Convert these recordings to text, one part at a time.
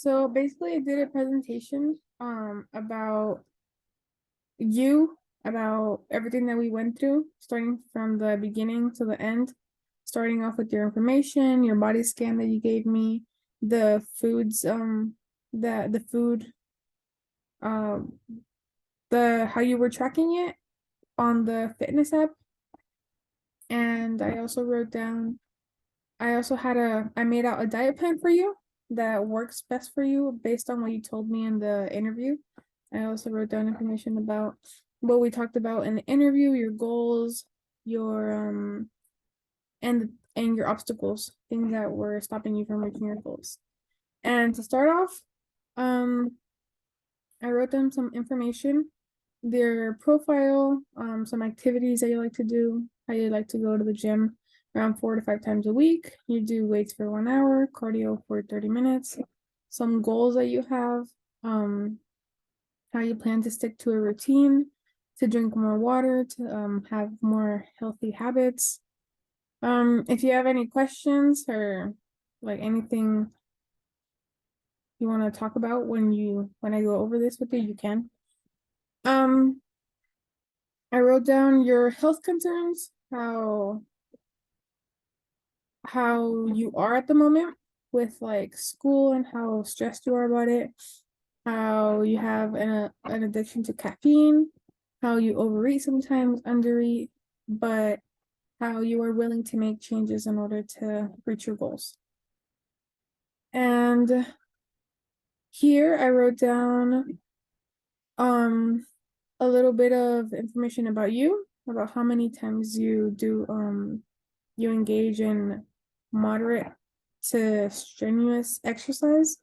So basically I did a presentation about you, about everything that we went through, starting from the beginning to the end, starting off with your information, your body scan that you gave me, the foods, the food, um, the how you were tracking it on the fitness app. And I also wrote down, I made out a diet plan for you that works best for you based on what you told me in the interview. I also wrote down information about what we talked about in the interview, your goals, your and your obstacles, things that were stopping you from reaching your goals. And to start off, um, I wrote down some information, their profile, some activities that you like to do, how you like to go to the gym around 4 to 5 times a week. You do weights for 1 hour, cardio for 30 minutes, some goals that you have, how you plan to stick to a routine, to drink more water, to have more healthy habits. If you have any questions or like anything you want to talk about when I go over this with you, you can. Um, I wrote down your health concerns, how you are at the moment with like school and how stressed you are about it, how you have an addiction to caffeine, how you overeat sometimes, undereat, but how you are willing to make changes in order to reach your goals. And here I wrote down a little bit of information about you, about how many times you engage in moderate to strenuous exercise.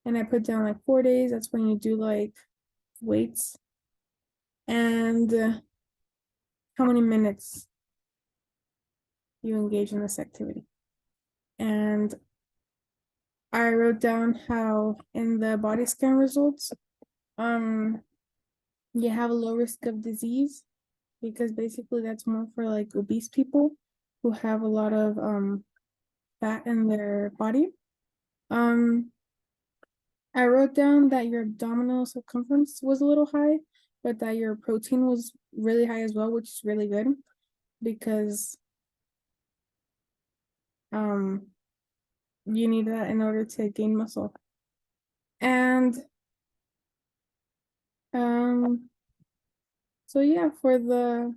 And I put down like 4 days. That's when you do like weights. And how many minutes you engage in this activity. And I wrote down how in the body scan results, um, you have a low risk of disease because basically that's more for like obese people who have a lot of fat in their body. Um, I wrote down that your abdominal circumference was a little high, but that your protein was really high as well, which is really good because um you need that in order to gain muscle. And um so yeah, for the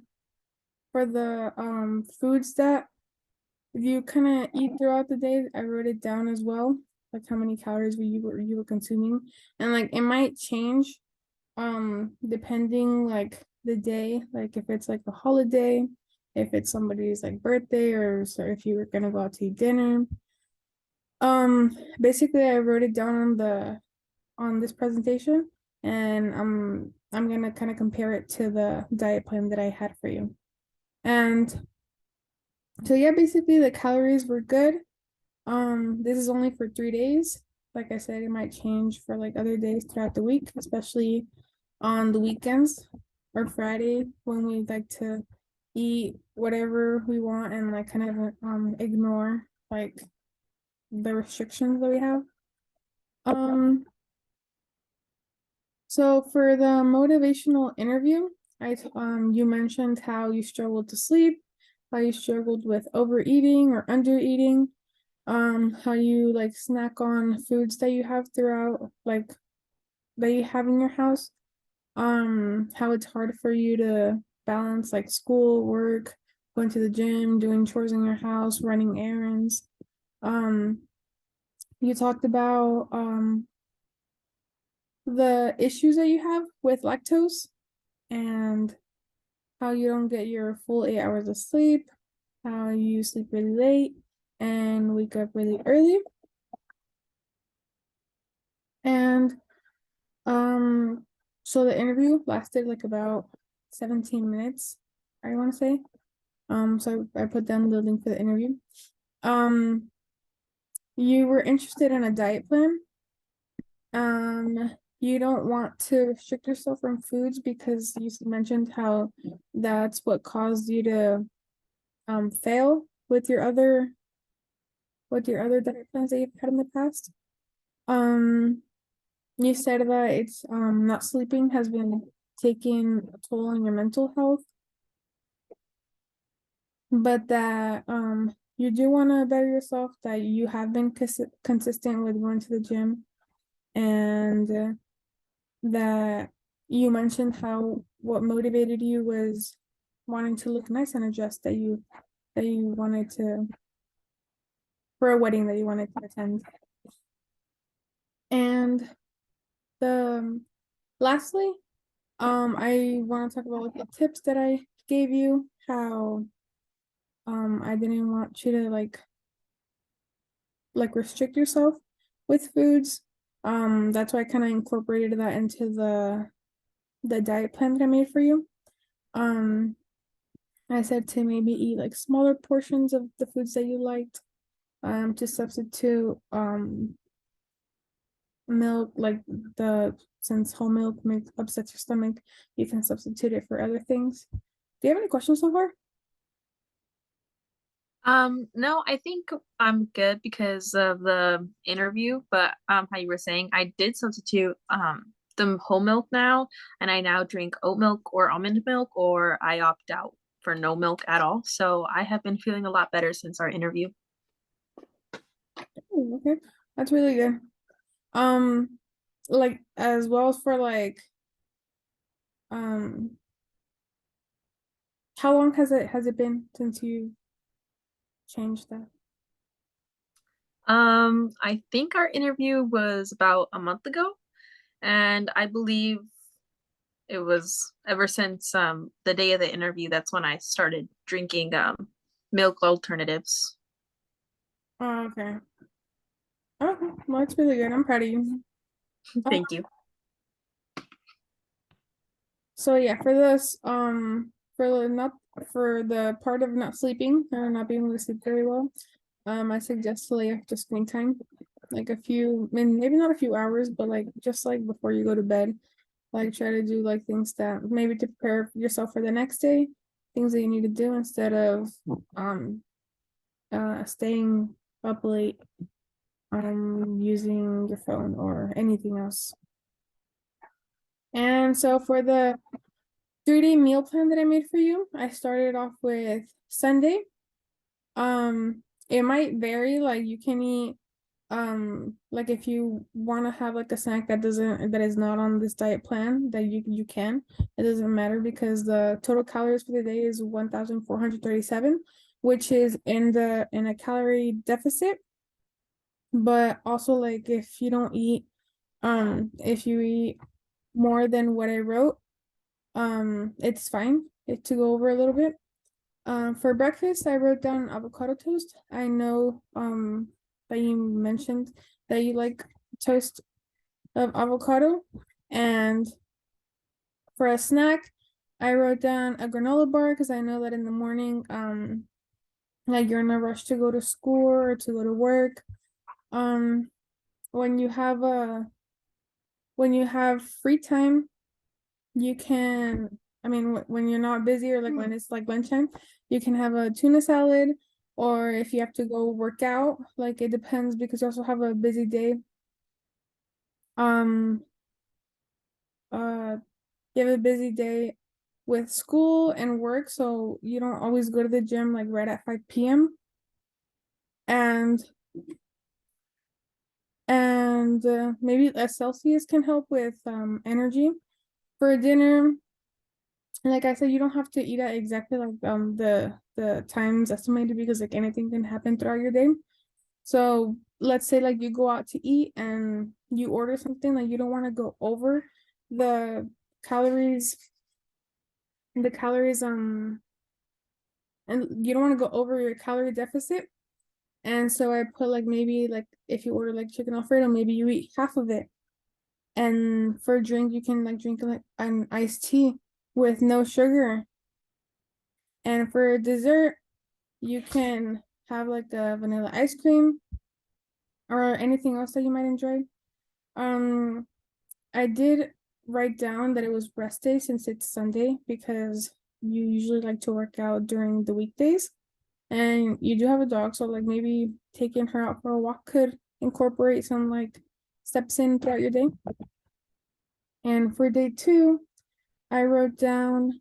foods that you kind of eat throughout the day, I wrote it down as well, like how many calories you were consuming. And like it might change depending like the day, like if it's like a holiday, if it's somebody's like birthday or so if you were gonna go out to eat dinner. Basically I wrote it down on this presentation and I'm gonna kind of compare it to the diet plan that I had for you. And so yeah, basically the calories were good. This is only for 3 days. Like I said, it might change for like other days throughout the week, especially on the weekends or Friday when we like to eat whatever we want and like kind of ignore like the restrictions that we have. Um, so for the motivational interview, you mentioned how you struggled to sleep, how you struggled with overeating or undereating, how you like snack on foods that you have throughout like that you have in your house, how it's hard for you to balance like school, work, going to the gym, doing chores in your house, running errands. Um, you talked about the issues that you have with lactose and how you don't get your full 8 hours of sleep, how you sleep really late and wake up really early. And so the interview lasted like about 17 minutes, I want to say. So I put down the link for the interview. Um, you were interested in a diet plan. You don't want to restrict yourself from foods because you mentioned how that's what caused you to fail with your other diet plans that you've had in the past. You said that it's not sleeping has been taking a toll on your mental health, but that you do want to better yourself, that you have been consistent with going to the gym, and that you mentioned how what motivated you was wanting to look nice and adjust, that you wanted to, for a wedding that you wanted to attend. And the lastly, I want to talk about like the tips that I gave you, how I didn't want you to restrict yourself with foods. That's why I kind of incorporated that into the diet plan that I made for you. I said to maybe eat like smaller portions of the foods that you liked, to substitute milk, like since whole milk upsets your stomach, you can substitute it for other things. Do you have any questions so far? No, I think I'm good because of the interview, but how you were saying, I did substitute the whole milk now, and I now drink oat milk or almond milk, or I opt out for no milk at all. So I have been feeling a lot better since our interview. Oh, okay, that's really good. Um, like as well as for um, how long has it been since you changed that? I think our interview was about a month ago, and I believe it was ever since the day of the interview, that's when I started drinking milk alternatives. Oh, okay. Okay, well, that's really good. I'm proud of you. Um, Thank you. so yeah, for this, not for the part of not sleeping or not being able to sleep very well, I suggest to lay after screen time, like maybe not a few hours, but like just like before you go to bed, like try to do like things that maybe to prepare yourself for the next day, things that you need to do instead of um staying up late, using your phone or anything else. And so for the 3-day meal plan that I made for you, I started off with Sunday. It might vary, like you can eat like if you want to have like a snack that is not on this diet plan, that you can. It doesn't matter because the total calories for the day is 1,437, which is in a calorie deficit. But also like if you eat more than what I wrote, it's fine to go over a little bit. For breakfast, I wrote down avocado toast. I know that you mentioned that you like toast of avocado. And for a snack, I wrote down a granola bar because I know that in the morning, like you're in a rush to go to school or to go to work. Um, when you have free time, you can, I mean, when you're not busy or like when it's like lunchtime, you can have a tuna salad, or if you have to go work out, like it depends because you also have a busy day. Um, uh, you have a busy day with school and work, so you don't always go to the gym like right at 5 p.m. And maybe a Celsius can help with energy. For dinner, like I said, you don't have to eat at exactly like the times estimated because like anything can happen throughout your day. So let's say like you go out to eat and you order something, like you don't want to go over the calories, the calories and you don't want to go over your calorie deficit. And so I put like maybe like if you order like chicken Alfredo, maybe you eat half of it. And for a drink, you can like drink like an iced tea with no sugar. And for dessert, you can have like a vanilla ice cream or anything else that you might enjoy. Um, I did write down that it was rest day since it's Sunday because you usually like to work out during the weekdays. And you do have a dog, so like maybe taking her out for a walk could incorporate some like steps in throughout your day. And for day 2, I wrote down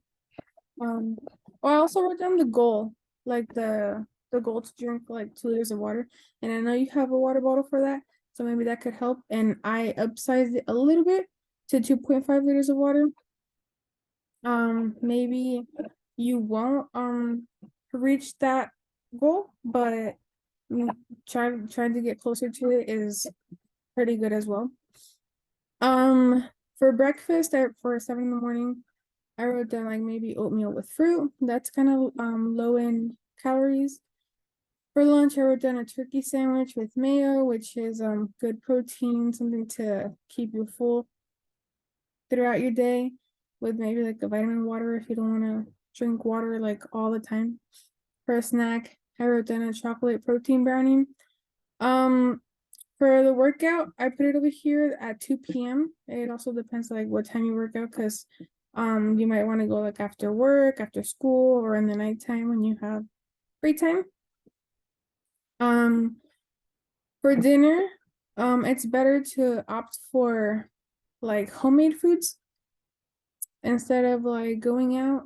well, I also wrote down the goal, like the goal to drink like 2 liters of water. And I know you have a water bottle for that, so maybe that could help. And I upsized it a little bit to 2.5 liters of water. Maybe you won't reach that goal, but trying to get closer to it is pretty good as well. For breakfast, for 7 in the morning, I wrote down like maybe oatmeal with fruit. That's kind of low in calories. For lunch, I wrote down a turkey sandwich with mayo, which is good protein, something to keep you full throughout your day, with maybe like a vitamin water if you don't want to drink water like all the time. For a snack, I wrote down a chocolate protein brownie. For the workout, I put it over here at 2 p.m. It also depends like what time you work out, because you might want to go like after work, after school, or in the nighttime when you have free time. For dinner, it's better to opt for like homemade foods instead of like going out.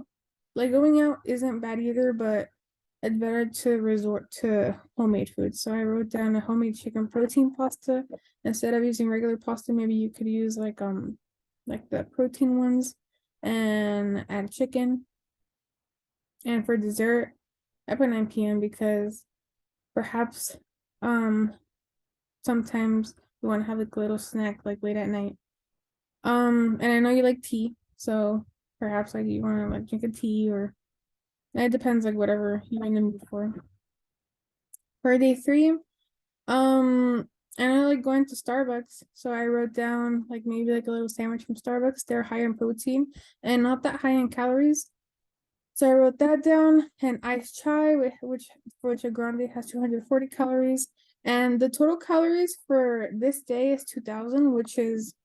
Like going out isn't bad either, but it's better to resort to homemade food. So I wrote down a homemade chicken protein pasta. Instead of using regular pasta, maybe you could use like the protein ones and add chicken. And for dessert, I put 9 p.m. because perhaps sometimes you want to have like a little snack like late at night. And I know you like tea, so perhaps like you want to like drink a tea, or it depends like whatever you're in the mood for. For day 3, and I like going to Starbucks, so I wrote down like maybe like a little sandwich from Starbucks. They're high in protein and not that high in calories. So I wrote that down. And iced chai, which a grande has 240 calories. And the total calories for this day is 2,000, which is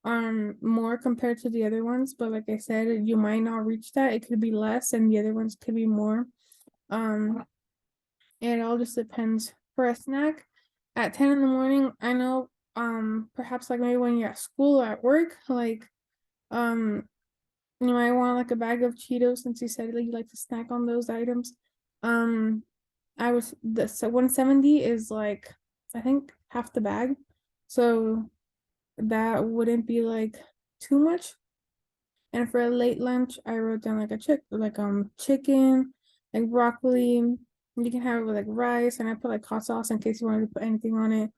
more compared to the other ones. But like I said, you might not reach that. It could be less, and the other ones could be more. It all just depends. For a snack at 10 in the morning, I know perhaps like maybe when you're at school or at work, like you might want like a bag of Cheetos, since you said like you like to snack on those items. So 170 is like I think half the bag. So that wouldn't be like too much. And for a late lunch, I wrote down like chicken, like broccoli. You can have it with like rice, and I put like hot sauce in case you wanted to put anything on it.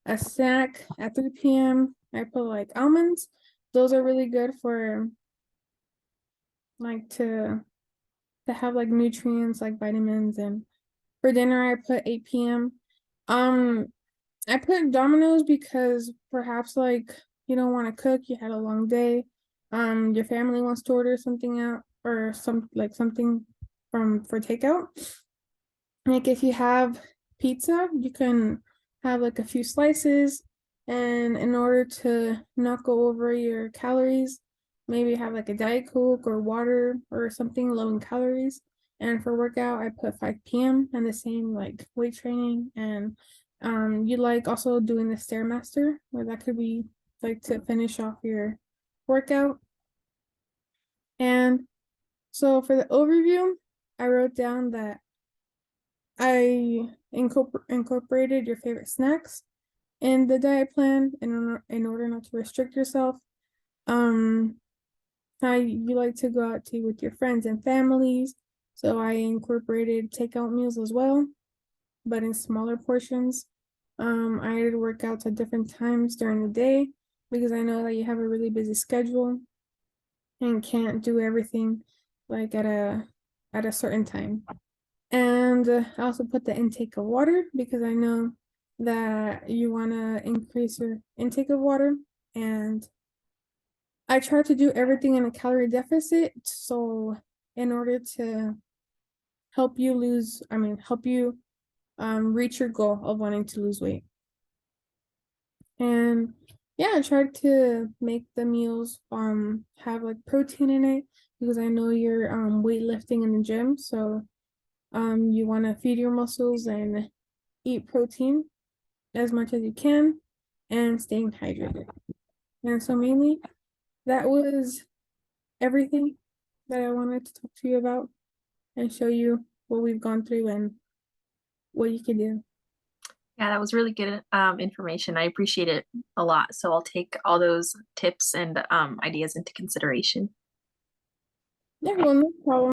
A snack at 3 p.m. I put like almonds. Those are really good for like to have like nutrients like vitamins. And for dinner, I put 8 p.m. I put Domino's because perhaps like you don't want to cook, you had a long day. Your family wants to order something out, or something for takeout. Like if you have pizza, you can have like a few slices, and in order to not go over your calories, maybe have like a Diet Coke or water or something low in calories. And for workout, I put 5 p.m. and the same like weight training. And you like also doing the Stairmaster, where that could be like to finish off your workout. And so for the overview, I wrote down that I incorporated your favorite snacks in the diet plan in order not to restrict yourself. How you like to go out to with your friends and families, so I incorporated takeout meals as well, but in smaller portions. I did workouts at different times during the day because I know that you have a really busy schedule and can't do everything like at a certain time. And I also put the intake of water because I know that you want to increase your intake of water. And I try to do everything in a calorie deficit. So in order to help you reach your goal of wanting to lose weight. And yeah, I tried to make the meals have like protein in it because I know you're weightlifting in the gym. So you want to feed your muscles and eat protein as much as you can. and staying hydrated. And so mainly that was everything that I wanted to talk to you about and show you what we've gone through and what you can do. Yeah, that was really good information. I appreciate it a lot. So I'll take all those tips and ideas into consideration. Yeah, well, no problem.